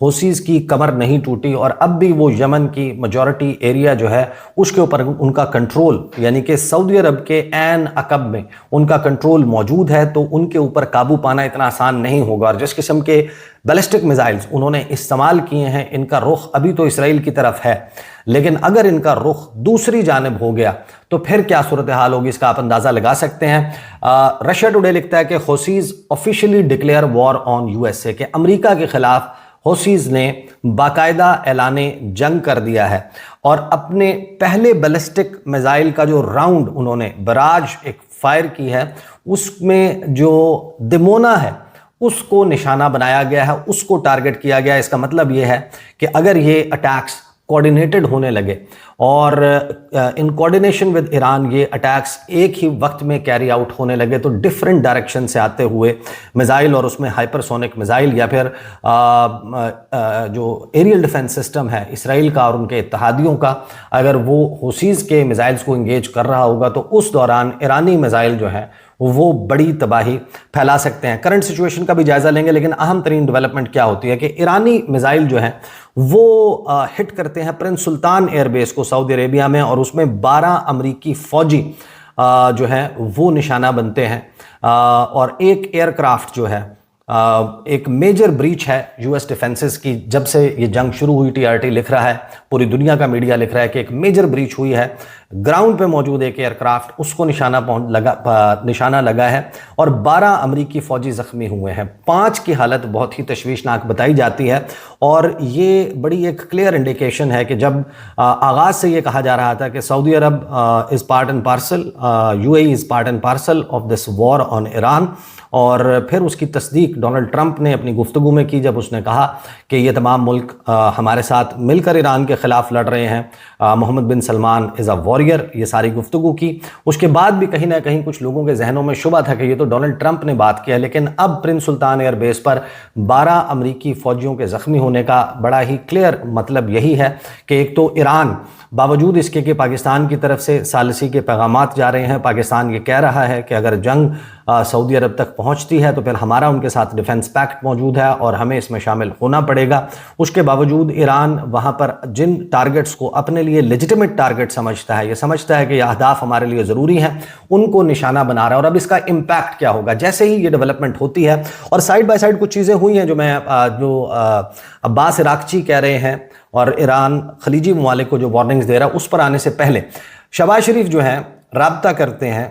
ہوسیز کی کمر نہیں ٹوٹی اور اب بھی وہ یمن کی میجورٹی ایریا جو ہے اس کے اوپر ان کا کنٹرول، یعنی کہ سعودی عرب کے عین عقب میں ان کا کنٹرول موجود ہے، تو ان کے اوپر قابو پانا اتنا آسان نہیں ہوگا۔ اور جس قسم کے بیلسٹک میزائلز انہوں نے استعمال کیے ہیں، ان کا رخ ابھی تو اسرائیل کی طرف ہے، لیکن اگر ان کا رخ دوسری جانب ہو گیا تو پھر کیا صورتحال ہوگی اس کا آپ اندازہ لگا سکتے ہیں۔ رشیا ٹوڈے لکھتا ہے کہ Houthis officially declare war on U S A, کہ امریکہ کے خلاف ہوسیز نے باقاعدہ اعلان جنگ کر دیا ہے، اور اپنے پہلے بیلسٹک میزائل کا جو راؤنڈ انہوں نے براج ایک فائر کی ہے، اس میں جو دمونا ہے اس کو نشانہ بنایا گیا ہے، اس کو ٹارگٹ کیا گیا ہے۔ اس کا مطلب یہ ہے کہ اگر یہ اٹیکس کوارڈینیٹڈ ہونے لگے اور ان کوارڈینیشن ود ایران یہ اٹیکس ایک ہی وقت میں کیری آؤٹ ہونے لگے، تو ڈیفرنٹ ڈائریکشن سے آتے ہوئے میزائل، اور اس میں ہائپر سونک میزائل یا پھر جو ایریل ڈیفنس سسٹم ہے اسرائیل کا اور ان کے اتحادیوں کا، اگر وہ ہوسیز کے میزائلز کو انگیج کر رہا ہوگا تو اس دوران ایرانی میزائل جو ہیں وہ بڑی تباہی پھیلا سکتے ہیں۔ کرنٹ سچویشن کا بھی جائزہ لیں گے، لیکن اہم ترین ڈیولپمنٹ کیا ہوتی ہے کہ ایرانی میزائل جو ہیں وہ ہٹ کرتے ہیں پرنس سلطان ایئر بیس کو سعودی عربیہ میں، اور اس میں 12 امریکی فوجی جو ہیں وہ نشانہ بنتے ہیں، اور ایک ایئر کرافٹ جو ہے ایک میجر بریچ ہے یو ایس ڈیفنسز کی۔ جب سے یہ جنگ شروع ہوئی ٹی آر ٹی لکھ رہا ہے، پوری دنیا کا میڈیا لکھ رہا ہے کہ ایک میجر بریچ ہوئی ہے، گراؤنڈ پہ موجود ایک ایئر کرافٹ اس کو نشانہ لگا ہے، اور 12 امریکی فوجی زخمی ہوئے ہیں۔ 5 کی حالت بہت ہی تشویشناک بتائی جاتی ہے، اور یہ بڑی ایک کلیئر انڈیکیشن ہے کہ جب آغاز سے یہ کہا جا رہا تھا کہ سعودی عرب is part and parcel, U A E is part and parcel of this war on Iran, اور پھر اس کی تصدیق ڈونلڈ ٹرمپ نے اپنی گفتگو میں کی جب اس نے کہا کہ یہ تمام ملک ہمارے ساتھ مل کر ایران کے خلاف لڑ رہے ہیں، محمد بن سلمان از اے واریر، یہ ساری گفتگو کی۔ اس کے بعد بھی کہیں نہ کہیں کچھ لوگوں کے ذہنوں میں شبہ تھا کہ یہ تو ڈونلڈ ٹرمپ نے بات کیا، لیکن اب پرنس سلطان ایئر بیس پر 12 امریکی فوجیوں کے زخمی ہونے کا بڑا ہی کلیئر مطلب یہی ہے کہ ایک تو ایران باوجود اس کے کہ پاکستان کی طرف سے ثالثی کے پیغامات جا رہے ہیں، پاکستان یہ کہہ رہا ہے کہ اگر جنگ سعودی عرب تک پہنچتی ہے تو پھر ہمارا ان کے ساتھ ڈیفنس پیکٹ موجود ہے اور ہمیں اس میں شامل ہونا پڑے گا۔ اس کے باوجود ایران وہاں پر جن ٹارگٹس کو اپنے لیے لیجٹیمیٹ ٹارگٹ سمجھتا ہے، یہ سمجھتا ہے کہ یہ اہداف ہمارے لیے ضروری ہیں، ان کو نشانہ بنا رہا ہے۔ اور اب اس کا امپیکٹ کیا ہوگا جیسے ہی یہ ڈیولپمنٹ ہوتی ہے، اور سائیڈ بائی سائیڈ کچھ چیزیں ہوئی ہیں جو عباس عراقچی کہہ رہے ہیں، اور ایران خلیجی ممالک کو جو وارننگز دے رہا ہے، اس پر آنے سے پہلے شہباز شریف جو ہیں رابطہ کرتے ہیں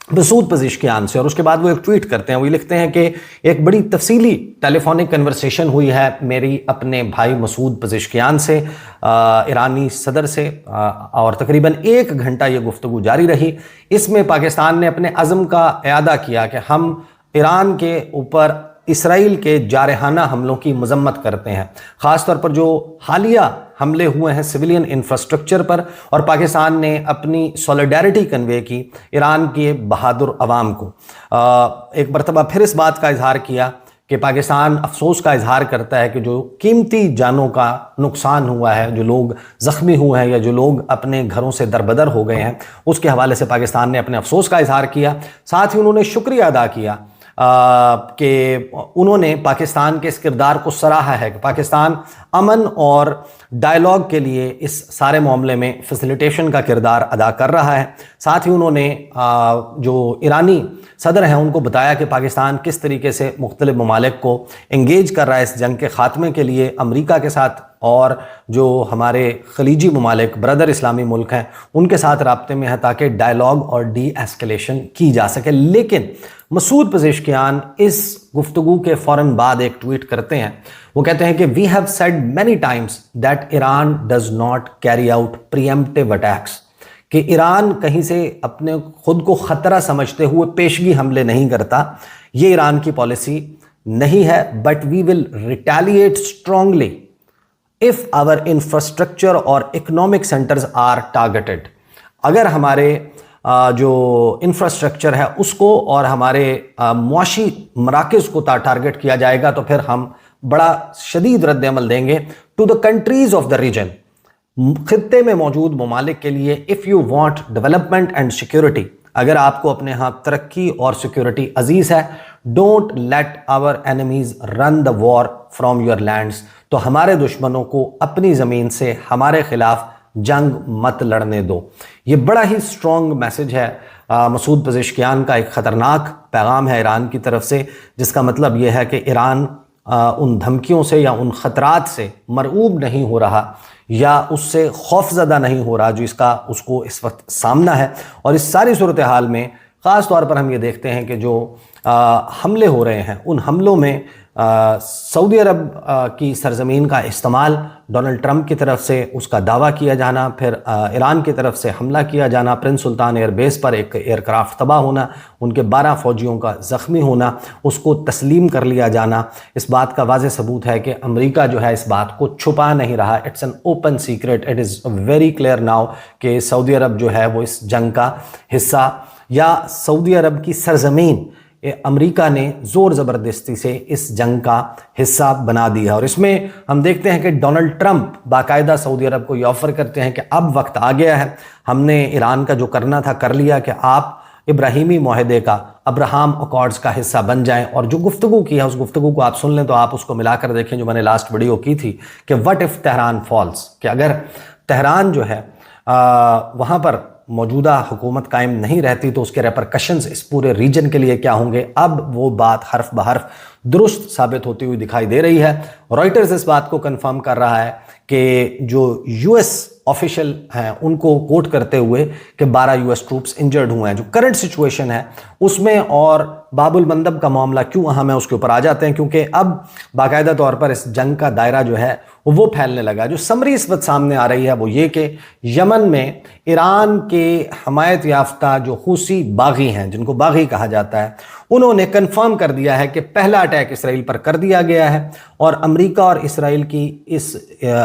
مسعود پزشکیان سے، اور اس کے بعد وہ ایک ٹویٹ کرتے ہیں، وہ لکھتے ہیں کہ ایک بڑی تفصیلی ٹیلی فونک کنورسیشن ہوئی ہے میری اپنے بھائی مسعود پزشکیان سے، ایرانی صدر سے، اور تقریباً 1 گھنٹہ یہ گفتگو جاری رہی۔ اس میں پاکستان نے اپنے عزم کا اعادہ کیا کہ ہم ایران کے اوپر اسرائیل کے جارحانہ حملوں کی مذمت کرتے ہیں، خاص طور پر جو حالیہ حملے ہوئے ہیں سویلین انفراسٹرکچر پر، اور پاکستان نے اپنی سولیڈیرٹی کنوے کی ایران کے بہادر عوام کو۔ ایک مرتبہ پھر اس بات کا اظہار کیا کہ پاکستان افسوس کا اظہار کرتا ہے کہ جو قیمتی جانوں کا نقصان ہوا ہے، جو لوگ زخمی ہوئے ہیں یا جو لوگ اپنے گھروں سے دربدر ہو گئے ہیں، اس کے حوالے سے پاکستان نے اپنے افسوس کا اظہار کیا۔ ساتھ ہی انہوں نے شکریہ ادا کیا کہ انہوں نے پاکستان کے اس کردار کو سراہا ہے کہ پاکستان امن اور ڈائیلاگ کے لیے اس سارے معاملے میں فیسیلیٹیشن کا کردار ادا کر رہا ہے۔ ساتھ ہی انہوں نے جو ایرانی صدر ہیں ان کو بتایا کہ پاکستان کس طریقے سے مختلف ممالک کو انگیج کر رہا ہے اس جنگ کے خاتمے کے لیے، امریکہ کے ساتھ اور جو ہمارے خلیجی ممالک برادر اسلامی ملک ہیں ان کے ساتھ رابطے میں ہے، تاکہ ڈائیلاگ اور ڈی ایسکیلیشن کی جا سکے۔ لیکن مسعود پزشکیان اس گفتگو کے فوراً بعد ایک ٹویٹ کرتے ہیں، وہ کہتے ہیں کہ we have said many times that Iran does not carry out preemptive attacks, کہ ایران کہیں سے اپنے خود کو خطرہ سمجھتے ہوئے پیشگی حملے نہیں کرتا، یہ ایران کی پالیسی نہیں ہے، but we will retaliate strongly if our infrastructure اور economic centers are targeted۔ اگر ہمارے جو انفراسٹرکچر ہے اس کو اور ہمارے معاشی مراکز کو ٹارگٹ کیا جائے گا تو پھر ہم بڑا شدید رد عمل دیں گے to the countries of the region, خطے میں موجود ممالک کے لیے۔ if you want development and security، اگر آپ کو اپنے ہاں ترقی اور سیکیورٹی عزیز ہے، don't let our enemies run the war from your lands, تو ہمارے دشمنوں کو اپنی زمین سے ہمارے خلاف جنگ مت لڑنے دو۔ یہ بڑا ہی سٹرونگ میسج ہے مسعود پزشکیان کا، ایک خطرناک پیغام ہے ایران کی طرف سے، جس کا مطلب یہ ہے کہ ایران ان دھمکیوں سے یا ان خطرات سے مرعوب نہیں ہو رہا یا اس سے خوف زدہ نہیں ہو رہا جو اس کو اس وقت سامنا ہے۔ اور اس ساری صورتحال میں خاص طور پر ہم یہ دیکھتے ہیں کہ جو حملے ہو رہے ہیں، ان حملوں میں سعودی عرب کی سرزمین کا استعمال، ڈونلڈ ٹرمپ کی طرف سے اس کا دعویٰ کیا جانا، پھر ایران کی طرف سے حملہ کیا جانا، پرنس سلطان ایئر بیس پر ایک ایئر کرافٹ تباہ ہونا، ان کے 12 فوجیوں کا زخمی ہونا، اس کو تسلیم کر لیا جانا، اس بات کا واضح ثبوت ہے کہ امریکہ جو ہے اس بات کو چھپا نہیں رہا۔ It's an open secret, it is very clear now کہ سعودی عرب جو ہے وہ اس جنگ کا حصہ، یا سعودی عرب کی سرزمین امریکہ نے زور زبردستی سے اس جنگ کا حصہ بنا دیا۔ اور اس میں ہم دیکھتے ہیں کہ ڈونلڈ ٹرمپ باقاعدہ سعودی عرب کو یہ آفر کرتے ہیں کہ اب وقت آ گیا ہے، ہم نے ایران کا جو کرنا تھا کر لیا، کہ آپ ابراہیمی معاہدے کا، ابراہام اکارڈز کا حصہ بن جائیں۔ اور جو گفتگو کی ہے اس گفتگو کو آپ سن لیں تو آپ اس کو ملا کر دیکھیں جو میں نے لاسٹ ویڈیو کی تھی کہ وٹ اف تہران فالس، کہ اگر تہران جو ہے وہاں پر موجودہ حکومت قائم نہیں رہتی تو اس کے ریپرکشنز اس پورے ریجن کے لیے کیا ہوں گے۔ اب وہ بات حرف بحرف درست ثابت ہوتی ہوئی دکھائی دے رہی ہے۔ رائٹرز اس بات کو کنفرم کر رہا ہے کہ جو یو ایس آفیشل ہیں ان کو کوٹ کرتے ہوئے کہ 12 یو ایس ٹروپس انجرڈ ہوئے ہیں۔ جو کرنٹ سچویشن ہے اس میں، اور باب المندب کا معاملہ کیوں اہم ہے اس کے اوپر آ جاتے ہیں، کیونکہ اب باقاعدہ طور پر اس جنگ کا دائرہ جو ہے وہ پھیلنے لگا۔ جو سمری اس وقت سامنے آ رہی ہے وہ یہ کہ یمن میں ایران کے حمایت یافتہ جو حوثی باغی ہیں، جن کو باغی کہا جاتا ہے، انہوں نے کنفرم کر دیا ہے کہ پہلا اٹیک اسرائیل پر کر دیا گیا ہے، اور امریکہ اور اسرائیل کی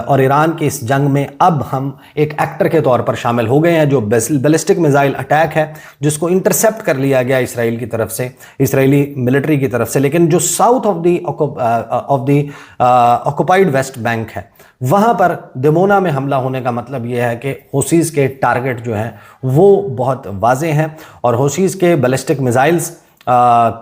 اور ایران کی اس جنگ میں اب ہم ایک ایکٹر کے طور پر شامل ہو گئے ہیں۔ جو بیلسٹک میزائل اٹیک ہے جس کو انٹرسیپٹ کر لیا گیا اسرائیل کی طرف سے، اسرائیلی ملٹری کی طرف سے، لیکن جو south of the occupied West Bank ہے وہاں پر دمونا میں حملہ ہونے کا مطلب یہ ہے کہ حوثیز کے ٹارگٹ جو ہیں وہ بہت واضح ہیں، اور حوثیز کے بیلسٹک میزائلز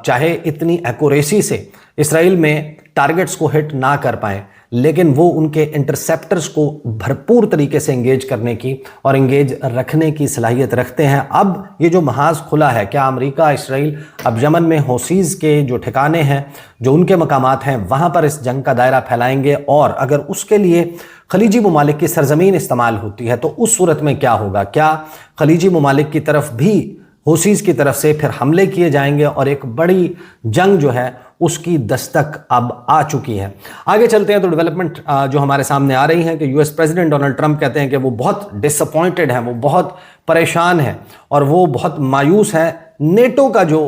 چاہے اتنی ایکوریسی سے اسرائیل میں ٹارگٹس کو ہٹ نہ کر پائیں، لیکن وہ ان کے انٹرسیپٹرز کو بھرپور طریقے سے انگیج کرنے کی اور انگیج رکھنے کی صلاحیت رکھتے ہیں۔ اب یہ جو محاذ کھلا ہے، کیا امریکہ اسرائیل اب یمن میں حوثیز کے جو ٹھکانے ہیں، جو ان کے مقامات ہیں، وہاں پر اس جنگ کا دائرہ پھیلائیں گے، اور اگر اس کے لیے خلیجی ممالک کی سرزمین استعمال ہوتی ہے تو اس صورت میں کیا ہوگا؟ کیا خلیجی ممالک کی طرف بھی حوثیز کی طرف سے پھر حملے کیے جائیں گے، اور ایک بڑی جنگ جو ہے اس کی دستک اب آ چکی ہے۔ آگے چلتے ہیں تو ڈیولپمنٹ جو ہمارے سامنے آ رہی ہیں کہ U S president Donald Trump کہتے ہیں کہ وہ بہت ڈس اپوائنٹڈ ہیں، وہ بہت پریشان ہیں اور وہ بہت مایوس ہیں۔ نیٹو کا جو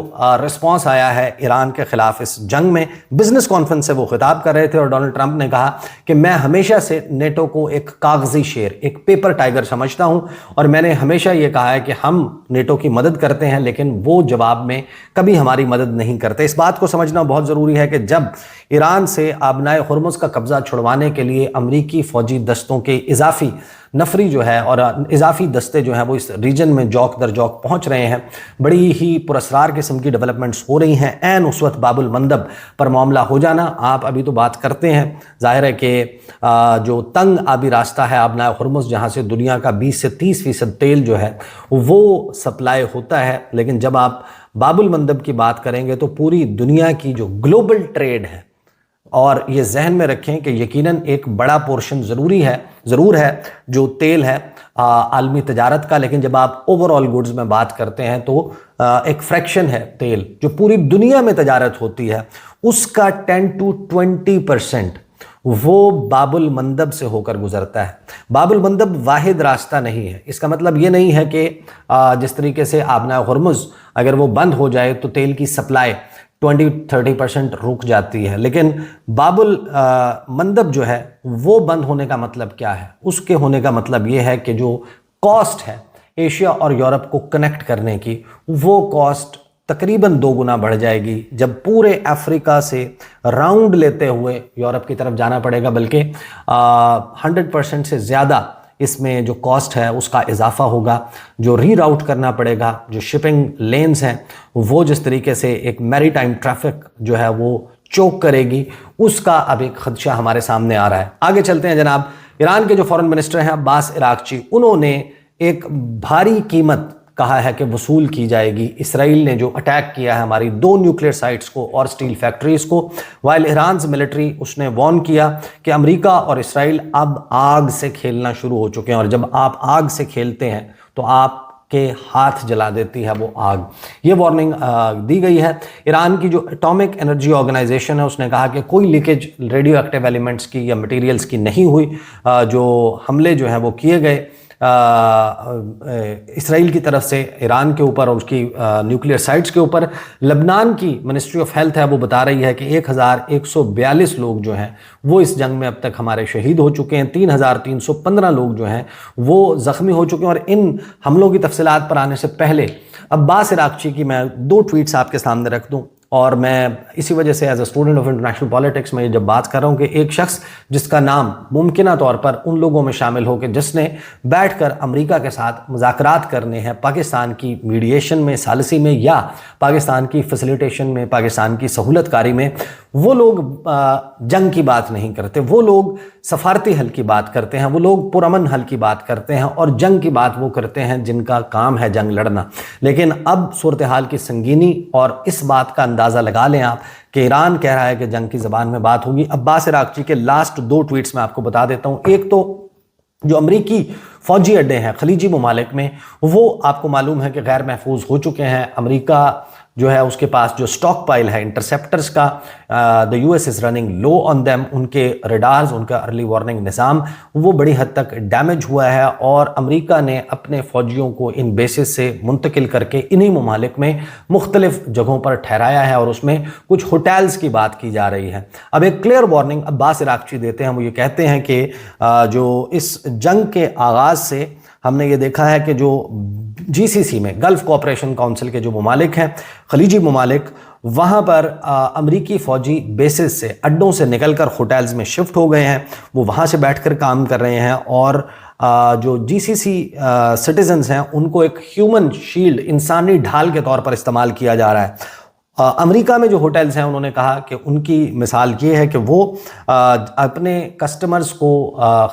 رسپانس آیا ہے ایران کے خلاف اس جنگ میں، بزنس کانفرنس سے وہ خطاب کر رہے تھے، اور ڈونلڈ ٹرمپ نے کہا کہ میں ہمیشہ سے نیٹو کو ایک کاغذی شیر، ایک پیپر ٹائگر سمجھتا ہوں، اور میں نے ہمیشہ یہ کہا ہے کہ ہم نیٹو کی مدد کرتے ہیں لیکن وہ جواب میں کبھی ہماری مدد نہیں کرتے۔ اس بات کو سمجھنا بہت ضروری ہے کہ جب ایران سے آبنائے ہرمز کا قبضہ چھڑوانے کے لیے امریکی فوجی دستوں کے اضافی نفری جو ہے اور اضافی دستے جو ہیں وہ اس ریجن میں جوک در جوک پہنچ رہے ہیں، بڑی ہی پراسرار قسم کی ڈیولپمنٹس ہو رہی ہیں۔ عین اس وقت باب المندب پر معاملہ ہو جانا، آپ ابھی تو بات کرتے ہیں، ظاہر ہے کہ جو تنگ آبی راستہ ہے آبنائے ہرمز، جہاں سے دنیا کا 20 سے 30% تیل جو ہے وہ سپلائی ہوتا ہے، لیکن جب آپ باب المندب کی بات کریں گے تو پوری دنیا کی جو گلوبل ٹریڈ ہے، اور یہ ذہن میں رکھیں کہ یقیناً ایک بڑا پورشن ضرور ہے جو تیل ہے عالمی تجارت کا، لیکن جب آپ اوورآل گوڈز میں بات کرتے ہیں تو ایک فریکشن ہے تیل جو پوری دنیا میں تجارت ہوتی ہے، اس کا 10 to 20% وہ باب المندب سے ہو کر گزرتا ہے۔ باب المندب واحد راستہ نہیں ہے، اس کا مطلب یہ نہیں ہے کہ جس طریقے سے آبنائے ہرمز اگر وہ بند ہو جائے تو تیل کی سپلائی 20-30% رک جاتی ہے، لیکن باب المندب جو ہے وہ بند ہونے کا مطلب کیا ہے؟ اس کے ہونے کا مطلب یہ ہے کہ جو کاسٹ ہے ایشیا اور یورپ کو کنیکٹ کرنے کی، وہ کاسٹ تقریباً 2 گنا بڑھ جائے گی جب پورے افریقہ سے راؤنڈ لیتے ہوئے یورپ کی طرف جانا پڑے گا، بلکہ 100% سے زیادہ اس میں جو کاسٹ ہے اس کا اضافہ ہوگا، جو ری راؤٹ کرنا پڑے گا، جو شپنگ لینز ہیں وہ جس طریقے سے ایک میری ٹائم ٹریفک جو ہے وہ چوک کرے گی، اس کا اب ایک خدشہ ہمارے سامنے آ رہا ہے۔ آگے چلتے ہیں جناب، ایران کے جو فورن منسٹر ہیں عباس عراقچی، انہوں نے ایک بھاری قیمت کہا ہے کہ وصول کی جائے گی اسرائیل نے جو اٹیک کیا ہے ہماری 2 نیوکلیئر سائٹس کو اور سٹیل فیکٹریز کو، وائل ایرانز ملٹری اس نے وارن کیا کہ امریکہ اور اسرائیل اب آگ سے کھیلنا شروع ہو چکے ہیں، اور جب آپ آگ سے کھیلتے ہیں تو آپ کے ہاتھ جلا دیتی ہے وہ آگ۔ یہ وارننگ دی گئی ہے۔ ایران کی جو اٹامک انرجی آرگنائزیشن ہے اس نے کہا کہ کوئی لیکیج ریڈیو ایکٹیو ایلیمنٹس کی یا مٹیریلز کی نہیں ہوئی۔ جو حملے جو ہیں وہ کیے گئے اسرائیل کی طرف سے ایران کے اوپر اور اس کی نیوکلیئر سائٹس کے اوپر، لبنان کی منسٹری آف ہیلتھ ہے وہ بتا رہی ہے کہ 1142 لوگ جو ہیں وہ اس جنگ میں اب تک ہمارے شہید ہو چکے ہیں، 3315 لوگ جو ہیں وہ زخمی ہو چکے ہیں۔ اور ان حملوں کی تفصیلات پر آنے سے پہلے عباس عراقچی کی میں 2 ٹویٹس آپ کے سامنے رکھ دوں، اور میں اسی وجہ سے as a student of international politics میں جب بات کر رہا ہوں کہ ایک شخص جس کا نام ممکنہ طور پر ان لوگوں میں شامل ہو کہ جس نے بیٹھ کر امریکہ کے ساتھ مذاکرات کرنے ہیں پاکستان کی میڈیشن میں، ثالثی میں، یا پاکستان کی فیسیلیٹیشن میں، پاکستان کی سہولت کاری میں، وہ لوگ جنگ کی بات نہیں کرتے، وہ لوگ سفارتی حل کی بات کرتے ہیں، وہ لوگ پرامن حل کی بات کرتے ہیں، اور جنگ کی بات وہ کرتے ہیں جن کا کام ہے جنگ لڑنا۔ لیکن اب صورتحال کی سنگینی اور اس بات کا اندازہ لگا لیں آپ کہ ایران کہہ رہا ہے کہ جنگ کی زبان میں بات ہوگی۔ عباس عراقچی کے لاسٹ 2 ٹویٹس میں آپ کو بتا دیتا ہوں۔ ایک تو جو امریکی فوجی اڈے ہیں خلیجی ممالک میں، وہ آپ کو معلوم ہے کہ غیر محفوظ ہو چکے ہیں۔ امریکہ جو ہے اس کے پاس جو سٹاک پائل ہے انٹرسیپٹرز کا، the US is running low on them، ان کے ریڈارز، ان کا ارلی وارننگ نظام وہ بڑی حد تک ڈیمیج ہوا ہے، اور امریکہ نے اپنے فوجیوں کو ان بیسز سے منتقل کر کے انہی ممالک میں مختلف جگہوں پر ٹھہرایا ہے، اور اس میں کچھ ہوٹلز کی بات کی جا رہی ہے۔ اب ایک کلیئر وارننگ عباس عراقچی دیتے ہیں، وہ یہ کہتے ہیں کہ جو اس جنگ کے آغاز سے ہم نے یہ دیکھا ہے کہ جو GCC میں گلف کوآپریشن کونسل کے جو ممالک ہیں خلیجی ممالک، وہاں پر امریکی فوجی بیسز سے اڈوں سے نکل کر ہوٹلز میں شفٹ ہو گئے ہیں، وہ وہاں سے بیٹھ کر کام کر رہے ہیں، اور جو GCC سٹیزنز ہیں ان کو ایک ہیومن شیلڈ، انسانی ڈھال کے طور پر استعمال کیا جا رہا ہے۔ امریکہ میں جو ہوٹلز ہیں انہوں نے کہا کہ ان کی مثال یہ ہے کہ وہ اپنے کسٹمرز کو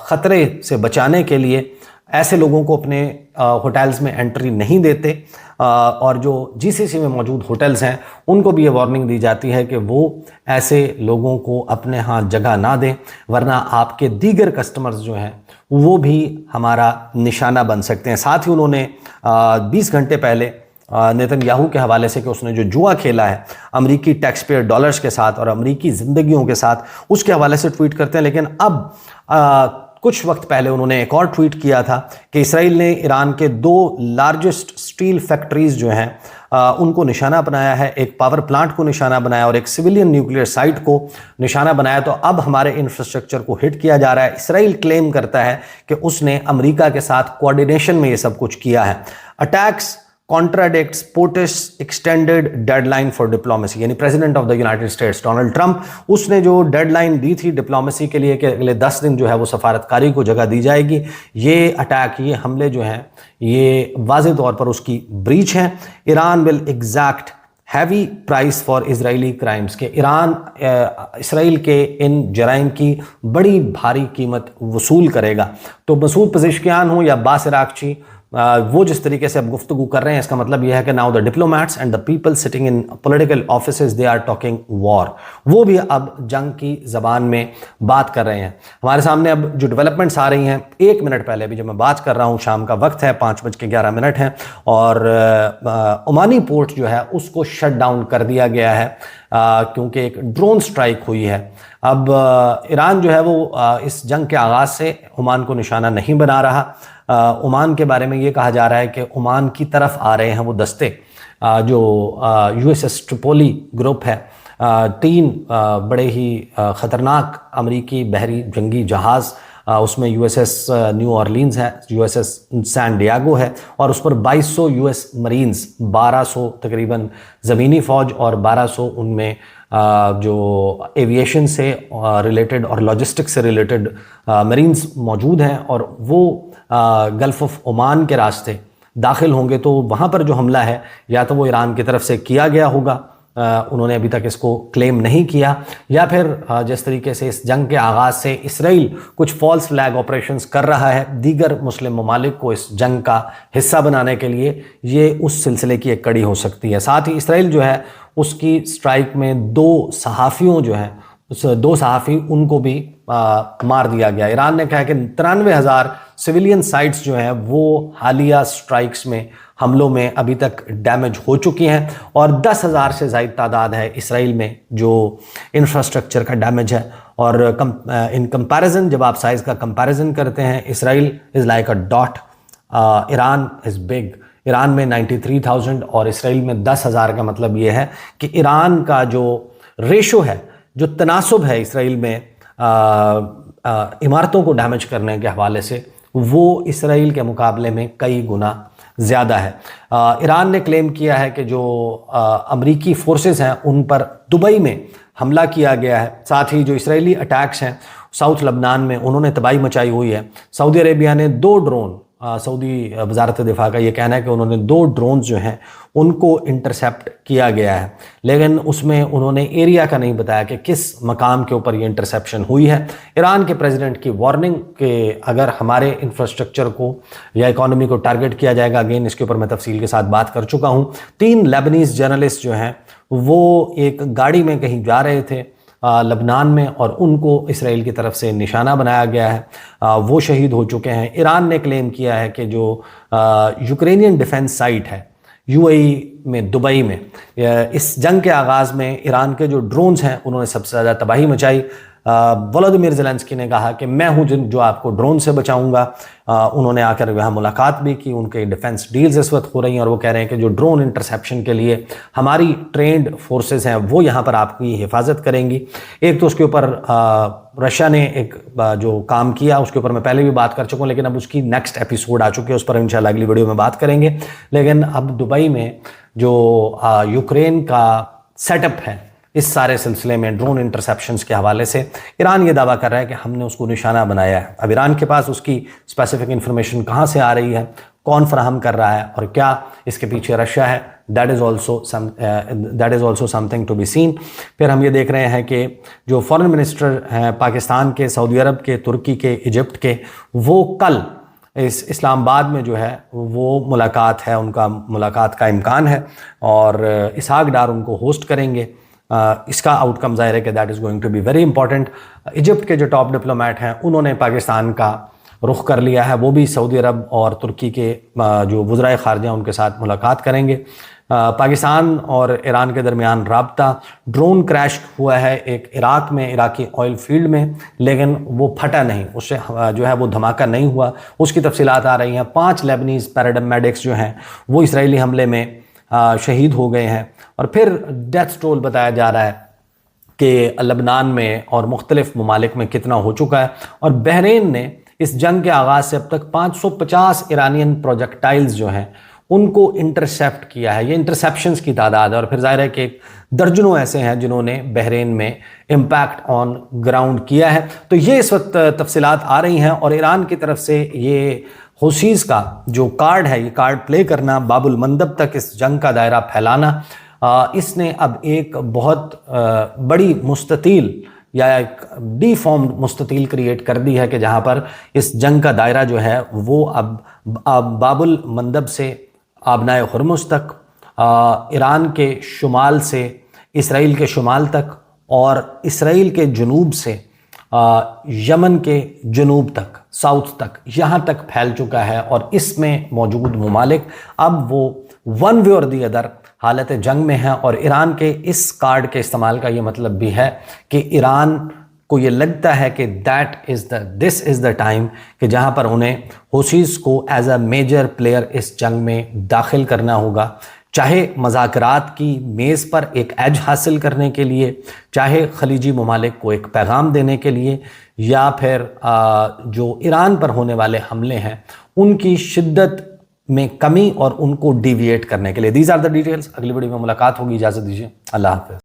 خطرے سے بچانے کے لیے ایسے لوگوں کو اپنے ہوٹلز میں انٹری نہیں دیتے، اور جو GCC میں موجود ہوٹلز ہیں ان کو بھی یہ وارننگ دی جاتی ہے کہ وہ ایسے لوگوں کو اپنے ہاں جگہ نہ دیں، ورنہ آپ کے دیگر کسٹمرز جو ہیں وہ بھی ہمارا نشانہ بن سکتے ہیں۔ ساتھ ہی انہوں نے 20 گھنٹے پہلے نیتن یاہو کے حوالے سے کہ اس نے جو جوا کھیلا ہے امریکی ٹیکس پیئر ڈالرز کے ساتھ اور امریکی زندگیوں کے ساتھ، اس کے حوالے سے ٹویٹ کرتے ہیں۔ لیکن اب کچھ وقت پہلے انہوں نے ایک اور ٹویٹ کیا تھا کہ اسرائیل نے ایران کے 2 لارجسٹ سٹیل فیکٹریز جو ہیں ان کو نشانہ بنایا ہے، ایک پاور پلانٹ کو نشانہ بنایا اور ایک سویلین نیوکلیئر سائٹ کو نشانہ بنایا۔ تو اب ہمارے انفراسٹرکچر کو ہٹ کیا جا رہا ہے۔ اسرائیل کلیم کرتا ہے کہ اس نے امریکہ کے ساتھ کوارڈینیشن میں یہ سب کچھ کیا ہے۔ Attacks contradicts POTUS extended deadline for diplomacy، یعنی President of the United States Donald Trump, اس نے جو ڈیڈ لائن دی تھی ڈپلومیسی کے لیے کہ اگلے 10 دن جو ہے وہ سفارتکاری کو جگہ دی جائے گی، یہ اٹیک، یہ حملے جو ہیں یہ واضح طور پر اس کی بریچ ہیں۔ Iran will exact heavy price for Israeli crimes، کہ ایران اسرائیل کے ان جرائم کی بڑی بھاری قیمت وصول کرے گا۔ تو مسعود پزشکیان ہوں یا عباس عراقچی، وہ جس طریقے سے اب گفتگو کر رہے ہیں اس کا مطلب یہ ہے کہ now the diplomats and the people sitting in political offices they are talking war، وہ بھی اب جنگ کی زبان میں بات کر رہے ہیں۔ ہمارے سامنے اب جو ڈیولپمنٹس آ رہی ہیں، 1 منٹ پہلے بھی جب میں بات کر رہا ہوں، شام کا وقت ہے، 5:11 ہے، اور عمانی پورٹ جو ہے اس کو شٹ ڈاؤن کر دیا گیا ہے کیونکہ ایک ڈرون سٹرائک ہوئی ہے۔ اب ایران جو ہے وہ اس جنگ کے آغاز سے عمان کو نشانہ نہیں بنا رہا۔ عمان کے بارے میں یہ کہا جا رہا ہے کہ عمان کی طرف آ رہے ہیں وہ دستے، جو USS ٹریپولی گروپ ہے، 3 بڑے ہی خطرناک امریکی بحری جنگی جہاز اس میں U S S new Orleans ہے, یو ایس ایس سین ڈیاگو ہے, اور اس پر 2200 یو ایس مرینز, 1200 تقریباً زمینی فوج اور 1200 ان میں جو ایویشن سے ریلیٹڈ اور لاجسٹک سے ریلیٹڈ مرینز موجود ہیں, اور وہ گلف آف عمان کے راستے داخل ہوں گے. تو وہاں پر جو حملہ ہے یا تو وہ ایران کی طرف سے کیا گیا ہوگا, انہوں نے ابھی تک اس کو کلیم نہیں کیا, یا پھر جس طریقے سے اس جنگ کے آغاز سے اسرائیل کچھ فالس فلیگ آپریشنز کر رہا ہے دیگر مسلم ممالک کو اس جنگ کا حصہ بنانے کے لیے, یہ اس سلسلے کی ایک کڑی ہو سکتی ہے. ساتھ ہی اسرائیل جو ہے اس کی سٹرائک میں 2 صحافیوں جو ہیں, 2 صحافی ان کو بھی مار دیا گیا. ایران نے کہا کہ 93,000 سویلین سائٹس جو ہیں وہ حالیہ سٹرائکس میں, حملوں میں ابھی تک ڈیمیج ہو چکی ہیں, اور 10,000 سے زائد تعداد ہے اسرائیل میں جو انفراسٹرکچر کا ڈیمیج ہے. اور ان کمپیریزن, جب آپ سائز کا کمپیریزن کرتے ہیں, Israel is like a dot, Iran is big. Iran میں 93,000 اور اسرائیل میں 10,000 کا مطلب یہ ہے کہ ایران کا جو ریشو ہے, جو تناسب ہے اسرائیل میں عمارتوں کو ڈیمیج کرنے کے حوالے سے, وہ اسرائیل کے مقابلے میں کئی گنا زیادہ ہے. ایران نے کلیم کیا ہے کہ جو امریکی فورسز ہیں ان پر دبئی میں حملہ کیا گیا ہے. ساتھ ہی جو اسرائیلی اٹیکس ہیں ساؤتھ لبنان میں, انہوں نے تباہی مچائی ہوئی ہے. سعودی عربیہ نے 2 ڈرون, سعودی وزارت دفاع کا یہ کہنا ہے کہ انہوں نے 2 ڈرونز جو ہیں ان کو انٹرسیپٹ کیا گیا ہے, لیکن اس میں انہوں نے ایریا کا نہیں بتایا کہ کس مقام کے اوپر یہ انٹرسیپشن ہوئی ہے. ایران کے پریزیڈنٹ کی وارننگ کہ اگر ہمارے انفراسٹرکچر کو یا اکانومی کو ٹارگٹ کیا جائے گا, اگین اس کے اوپر میں تفصیل کے ساتھ بات کر چکا ہوں. 3 لیبنیز جرنلسٹ جو ہیں وہ ایک گاڑی میں کہیں جا رہے تھے لبنان میں, اور ان کو اسرائیل کی طرف سے نشانہ بنایا گیا ہے, وہ شہید ہو چکے ہیں. ایران نے کلیم کیا ہے کہ جو یوکرینین ڈیفنس سائٹ ہے یو اے ای میں, دبئی میں, اس جنگ کے آغاز میں ایران کے جو ڈرونز ہیں انہوں نے سب سے زیادہ تباہی مچائی. ولادیمیر زیلنسکی نے کہا کہ میں ہوں جو آپ کو ڈرون سے بچاؤں گا. انہوں نے آ کر یہاں ملاقات بھی کی, ان کے ڈیفنس ڈیلز اس وقت ہو رہی ہیں, اور وہ کہہ رہے ہیں کہ جو ڈرون انٹرسیپشن کے لیے ہماری ٹرینڈ فورسز ہیں وہ یہاں پر آپ کی حفاظت کریں گی. ایک تو اس کے اوپر رشیا نے ایک جو کام کیا اس کے اوپر میں پہلے بھی بات کر چکا ہوں, لیکن اب اس کی نیکسٹ ایپیسوڈ آ چکی ہے, اس پر انشاءاللہ اگلی ویڈیو میں بات کریں گے. لیکن اب دبئی میں جو یوکرین کا سیٹ اپ ہے اس سارے سلسلے میں ڈرون انٹرسیپشنز کے حوالے سے, ایران یہ دعویٰ کر رہا ہے کہ ہم نے اس کو نشانہ بنایا ہے. اب ایران کے پاس اس کی اسپیسیفک انفارمیشن کہاں سے آ رہی ہے, کون فراہم کر رہا ہے, اور کیا اس کے پیچھے رشیا ہے, that is also something to be seen. پھر ہم یہ دیکھ رہے ہیں کہ جو فارن منسٹر ہیں پاکستان کے, سعودی عرب کے, ترکی کے, ایجپٹ کے, وہ کل اس اسلام آباد میں جو ہے وہ ملاقات ہے, ان کا ملاقات کا امکان ہے, اور اسحاق ڈار ان کو ہوسٹ کریں گے. اس کا آؤٹ کم ظاہر ہے کہ that is going to be very important. Egypt کے جو ٹاپ ڈپلومیٹ ہیں انہوں نے پاکستان کا رخ کر لیا ہے, وہ بھی سعودی عرب اور ترکی کے جو وزرائے خارجہ ان کے ساتھ ملاقات کریں گے. پاکستان اور ایران کے درمیان رابطہ, ڈرون کریش ہوا ہے ایک عراق میں, عراقی آئل فیلڈ میں, لیکن وہ پھٹا نہیں, اس سے جو ہے وہ دھماکہ نہیں ہوا. اس کی تفصیلات آ رہی ہیں. 5 لیبنیز پیرامیڈکس جو ہیں وہ اسرائیلی حملے میں شہید ہو گئے ہیں. اور پھر ڈیتھ ٹول بتایا جا رہا ہے کہ لبنان میں اور مختلف ممالک میں کتنا ہو چکا ہے. اور بحرین نے اس جنگ کے آغاز سے اب تک 550 ایرانین پروجیکٹائلز جو ہیں ان کو انٹرسیپٹ کیا ہے. یہ انٹرسیپشنز کی تعداد ہے, اور پھر ظاہر ہے کہ درجنوں ایسے ہیں جنہوں نے بحرین میں امپیکٹ آن گراؤنڈ کیا ہے. تو یہ اس وقت تفصیلات آ رہی ہیں, اور ایران کی طرف سے یہ حوثیز کا جو کارڈ ہے, یہ کارڈ پلے کرنا, باب المندب تک اس جنگ کا دائرہ پھیلانا, اس نے اب ایک بہت بڑی مستطیل یا ایک ڈی فارمڈ مستطیل کریٹ کر دی ہے کہ جہاں پر اس جنگ کا دائرہ جو ہے وہ اب باب المندب سے آبنائے ہرمز تک, ایران کے شمال سے اسرائیل کے شمال تک, اور اسرائیل کے جنوب سے یمن کے جنوب تک, ساؤتھ تک, یہاں تک پھیل چکا ہے. اور اس میں موجود ممالک اب وہ ون وے اور دی ادر حالت جنگ میں ہیں. اور ایران کے اس کارڈ کے استعمال کا یہ مطلب بھی ہے کہ ایران کو یہ لگتا ہے کہ دس از دا ٹائم کہ جہاں پر انہیں حوثیز کو ایز اے میجر پلیئر اس جنگ میں داخل کرنا ہوگا, چاہے مذاکرات کی میز پر ایک ایج حاصل کرنے کے لیے, چاہے خلیجی ممالک کو ایک پیغام دینے کے لیے, یا پھر جو ایران پر ہونے والے حملے ہیں ان کی شدت میں کمی اور ان کو ڈیویٹ کرنے کے لیے. These are the details. اگلی ویڈیو میں ملاقات ہوگی. اجازت دیجیے. اللہ حافظ.